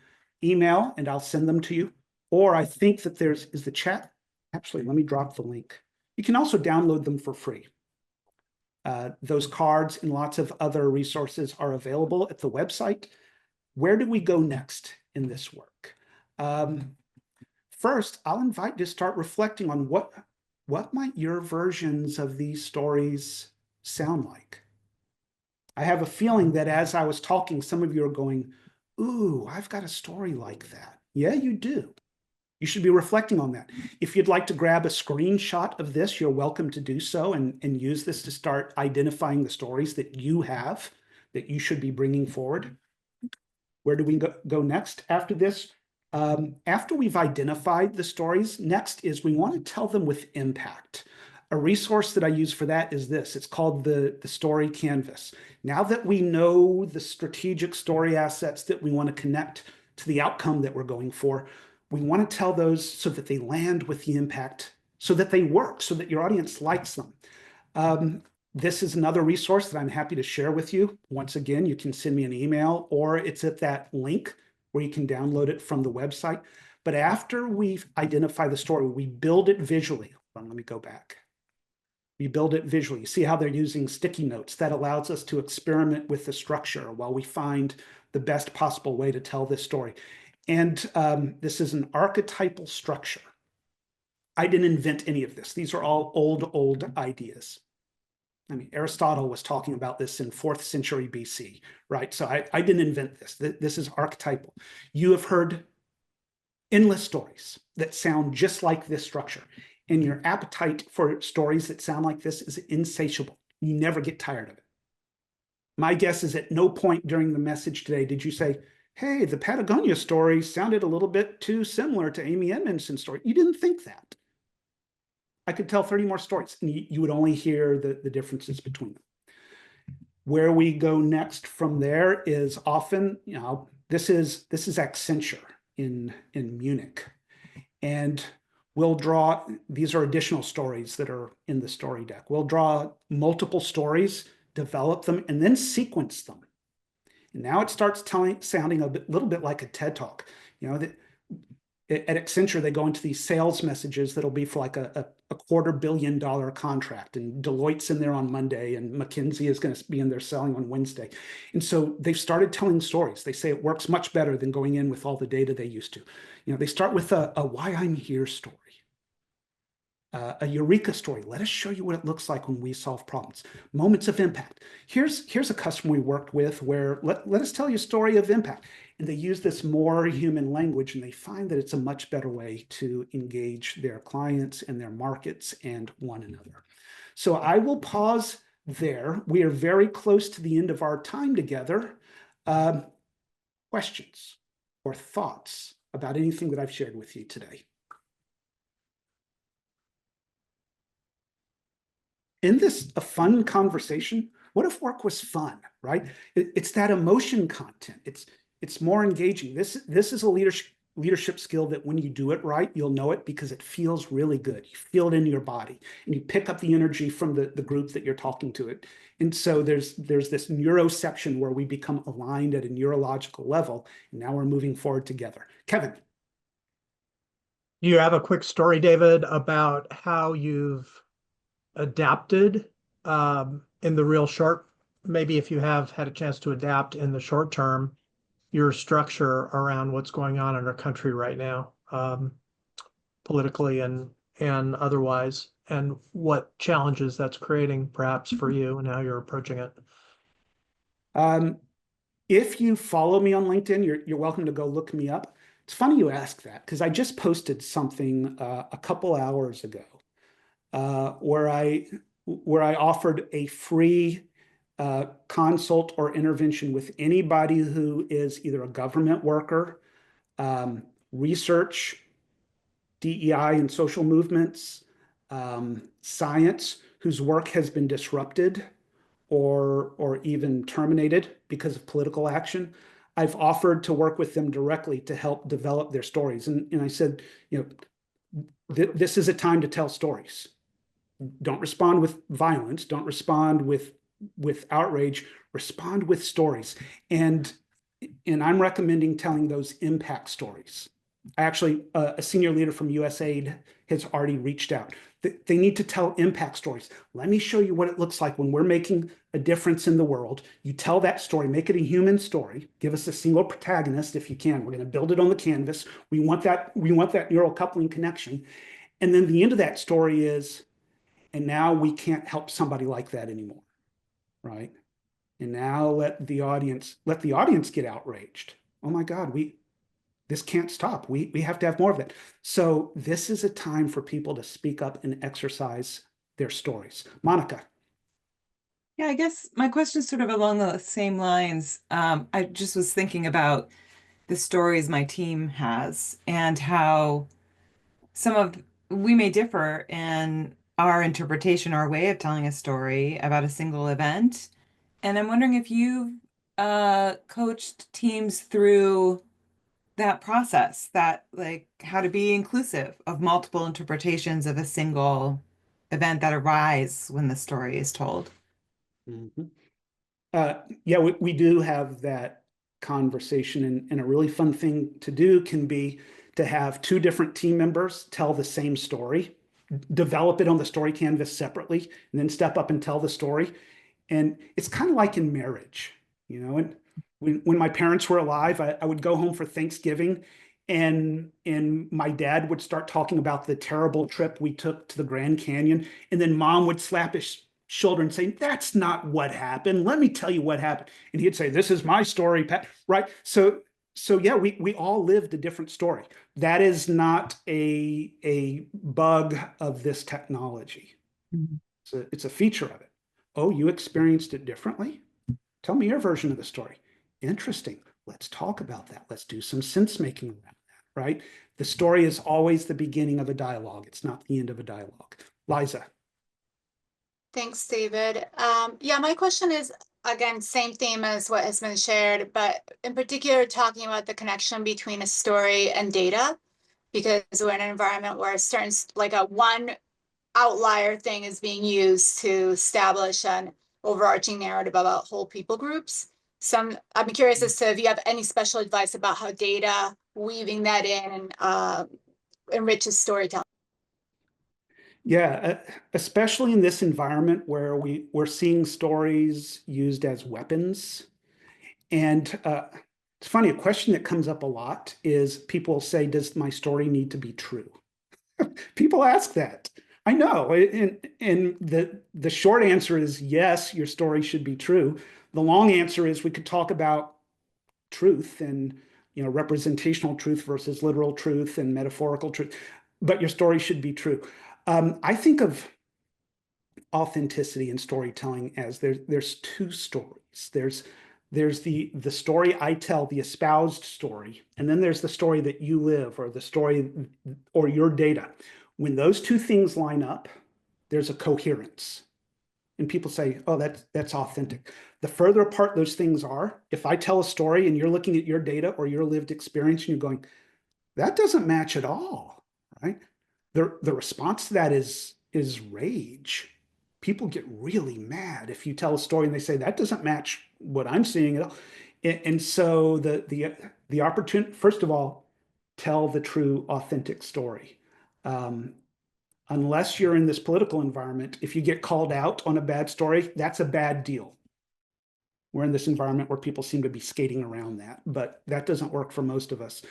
email and I'll send them to you. Or I think that is the chat. Actually, let me drop the link. You can also download them for free. Those cards and lots of other resources are available at the website. Where do we go next in this work? First, I'll invite you to start reflecting on what might your versions of these stories sound like. I have a feeling that as I was talking, some of you are going, ooh, I've got a story like that. Yeah, you do. You should be reflecting on that. If you'd like to grab a screenshot of this, you're welcome to do so and use this to start identifying the stories that you have that you should be bringing forward. Where do we go next after this? After we've identified the stories, next is we want to tell them with impact. A resource that I use for that is this. It's called the Story Canvas. Now that we know the strategic story assets that we want to connect to the outcome that we're going for, we want to tell those so that they land with the impact, so that they work, so that your audience likes them. This is another resource that I'm happy to share with you. Once again, you can send me an email or it's at that link where you can download it from the website. But after we've identified the story, we build it visually. Let me go back. We build it visually. You see how they're using sticky notes. That allows us to experiment with the structure while we find the best possible way to tell this story. And this is an archetypal structure. I didn't invent any of this. These are all old ideas. I mean, Aristotle was talking about this in 4th century BC, right? So I didn't invent this. This is archetypal. You have heard endless stories that sound just like this structure. And your appetite for stories that sound like this is insatiable. You never get tired of it. My guess is at no point during the message today did you say, hey, the Patagonia story sounded a little bit too similar to Amy Edmondson's story. You didn't think that. I could tell 30 more stories and you would only hear the differences between them. Where we go next from there is often, this is Accenture in Munich. And we'll draw, these are additional stories that are in the story deck. We'll draw multiple stories, develop them, and then sequence them. And now it starts sounding little bit like a TED Talk. At Accenture, they go into these sales messages that'll be for like a $250 million contract, and Deloitte's in there on Monday, and McKinsey is going to be in there selling on Wednesday. And so they've started telling stories. They say it works much better than going in with all the data they used to. They start with a why I'm here story. A eureka story. Let us show you what it looks like when we solve problems. Moments of impact. Here's a customer we worked with where let us tell you a story of impact. And they use this more human language, and they find that it's a much better way to engage their clients and their markets and one another. So I will pause there. We are very close to the end of our time together. Questions or thoughts about anything that I've shared with you today? Isn't this a fun conversation? What if work was fun, right? It's that emotion content. It's more engaging. This is a leadership skill that when you do it right, you'll know it because it feels really good. You feel it in your body, and you pick up the energy from the group that you're talking to it. And so there's this neuroception where we become aligned at a neurological level, and now we're moving forward together. Kevin. You have a quick story, David, about how you've adapted in the real short, maybe if you have had a chance to adapt in the short term, your structure around what's going on in our country right now, politically and otherwise, and what challenges that's creating perhaps for you and how you're approaching it. If you follow me on LinkedIn, you're welcome to go look me up. It's funny you ask that because I just posted something a couple hours ago where I offered a free consult or intervention with anybody who is either a government worker, research, DEI and social movements, science, whose work has been disrupted or even terminated because of political action. I've offered to work with them directly to help develop their stories. And I said, this is a time to tell stories. Don't respond with violence. Don't respond with outrage. Respond with stories. And I'm recommending telling those impact stories. Actually, a senior leader from USAID has already reached out. They need to tell impact stories. Let me show you what it looks like when we're making a difference in the world. You tell that story, make it a human story. Give us a single protagonist if you can. We're going to build it on the canvas. We want that neural coupling connection. And then the end of that story is, and now we can't help somebody like that anymore, right? And now let the audience get outraged. Oh my God, this can't stop. We have to have more of it. So this is a time for people to speak up and exercise their stories. Monica. Yeah, I guess my question is sort of along the same lines. I just was thinking about the stories my team has and how we may differ in our interpretation, our way of telling a story about a single event. And I'm wondering if you've coached teams through that process, that like how to be inclusive of multiple interpretations of a single event that arise when the story is told. Mm-hmm. Yeah, we do have that conversation, and a really fun thing to do can be to have two different team members tell the same story, develop it on the story canvas separately, and then step up and tell the story. And it's kind of like in marriage, and when my parents were alive, I would go home for Thanksgiving, and my dad would start talking about the terrible trip we took to the Grand Canyon, and then mom would slap his shoulder and say, "That's not what happened. Let me tell you what happened." And he'd say, "This is my story, Pat." Right? So yeah, we all lived a different story. That is not a bug of this technology. Mm-hmm. It's a feature of it. Oh, you experienced it differently? Tell me your version of the story. Interesting. Let's talk about that. Let's do some sense making around that, right? The story is always the beginning of a dialogue. It's not the end of a dialogue. Liza. Thanks, David. Yeah, my question is, again, same theme as what has been shared, but in particular, talking about the connection between a story and data, because we're in an environment where certain, like a one outlier thing is being used to establish an overarching narrative about whole people groups. So I'm curious as to if you have any special advice about how data, weaving that in and enriches storytelling. Yeah, especially in this environment where we're seeing stories used as weapons. And it's funny, a question that comes up a lot is people say, does my story need to be true? People ask that, I know, and the short answer is yes, your story should be true. The long answer is we could talk about truth and representational truth versus literal truth and metaphorical truth, but your story should be true. I think of authenticity in storytelling as there's two stories. There's the story I tell, the espoused story, and then there's the story that you live, or the story or your data. When those two things line up, there's a coherence. And people say, oh, that's authentic. The further apart those things are, if I tell a story and you're looking at your data or your lived experience and you're going, that doesn't match at all, right? The response to that is rage. People get really mad if you tell a story and they say that doesn't match what I'm seeing at all. And so the opportunity, first of all, tell the true, authentic story. Unless you're in this political environment, if you get called out on a bad story, that's a bad deal. We're in this environment where people seem to be skating around that, but that doesn't work for most of us.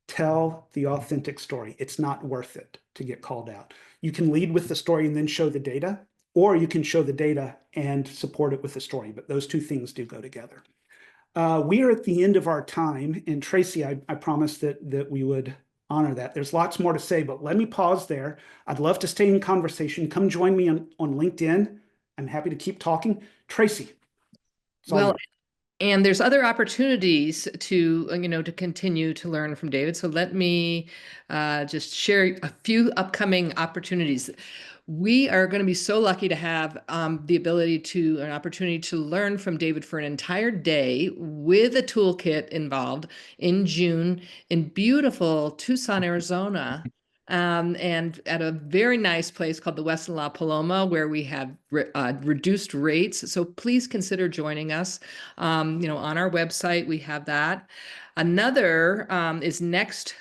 Tell the authentic story. It's not worth it to get called out. You can lead with the story and then show the data, or you can show the data and support it with the story, but those two things do go together. We are at the end of our time, and Tracy, I promised that we would honor that. There's lots more to say, but let me pause there. I'd love to stay in conversation. Come join me on LinkedIn. I'm happy to keep talking. Tracy. Well, and there's other opportunities to, to continue to learn from David. So let me just share a few upcoming opportunities. We are going to be so lucky to have an opportunity to learn from David for an entire day with a toolkit involved in June in beautiful Tucson, Arizona. And at a very nice place called the Westin La Paloma, where we have reduced rates. So please consider joining us. On our website, we have that. Another is next,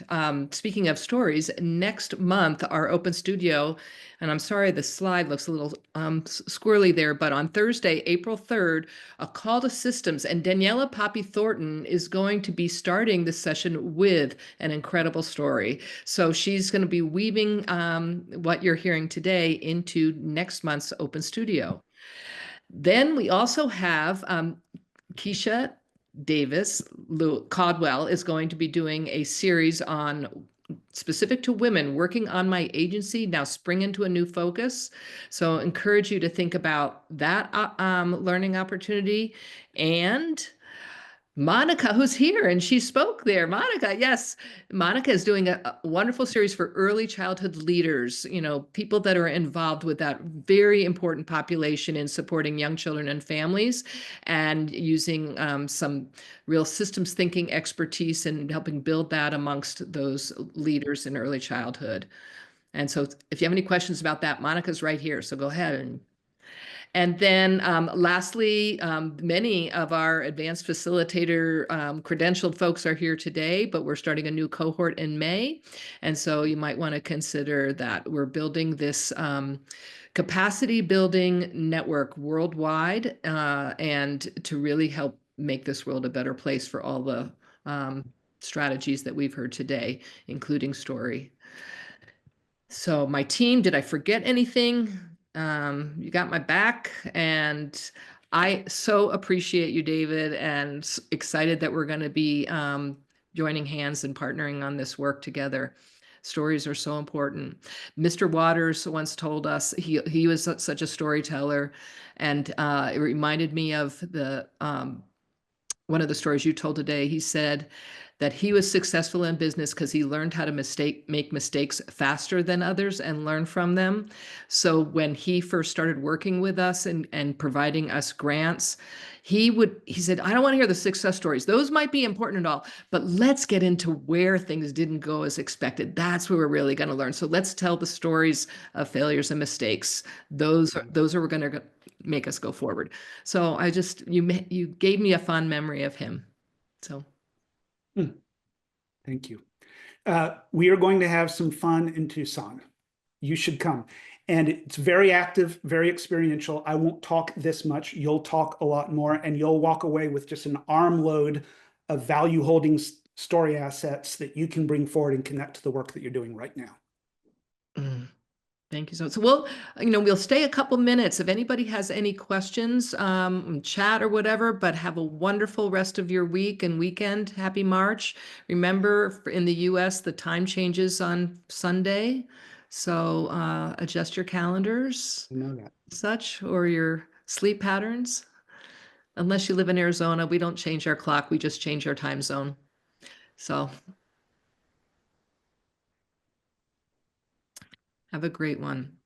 speaking of stories, next month, our Open Studio, and I'm sorry, the slide looks a little squirrely there, but on Thursday, April 3rd, a call to systems, and Daniela Poppy Thornton is going to be starting this session with an incredible story. So she's going to be weaving what you're hearing today into next month's Open Studio. Then we also have Keisha Davis Caldwell is going to be doing a series on specific to women working on my agency now spring into a new focus. So encourage you to think about that learning opportunity. And Monica, who's here, and she spoke there. Monica, yes. Monica is doing a wonderful series for early childhood leaders, people that are involved with that very important population in supporting young children and families, and using some real systems thinking expertise and helping build that amongst those leaders in early childhood. And so if you have any questions about that, Monica's right here. So go ahead. And then lastly, many of our advanced facilitator credentialed folks are here today, but we're starting a new cohort in May. And so you might want to consider that we're building this capacity building network worldwide and to really help make this world a better place for all the strategies that we've heard today, including story. So my team, did I forget anything? You got my back, and I so appreciate you, David, and excited that we're going to be joining hands and partnering on this work together. Stories are so important. Mr. Waters once told us he was such a storyteller, and it reminded me of the one of the stories you told today. He said that he was successful in business because he learned how to make mistakes faster than others and learn from them. So when he first started working with us and providing us grants, he said, I don't want to hear the success stories. Those might be important and all, but let's get into where things didn't go as expected. That's where we're really going to learn. So let's tell the stories of failures and mistakes. Those are going to make us go forward. So you gave me a fond memory of him. So. Thank you. We are going to have some fun in Tucson. You should come. And it's very active, very experiential. I won't talk this much. You'll talk a lot more, and you'll walk away with just an armload of value holding story assets that you can bring forward and connect to the work that you're doing right now. Thank you so much. So we'll stay a couple minutes if anybody has any questions, chat or whatever, but have a wonderful rest of your week and weekend. Happy March. Remember, in the US, the time changes on Sunday. So adjust your calendars, I know that. such, or your sleep patterns. Unless you live in Arizona, we don't change our clock. We just change our time zone. So have a great one.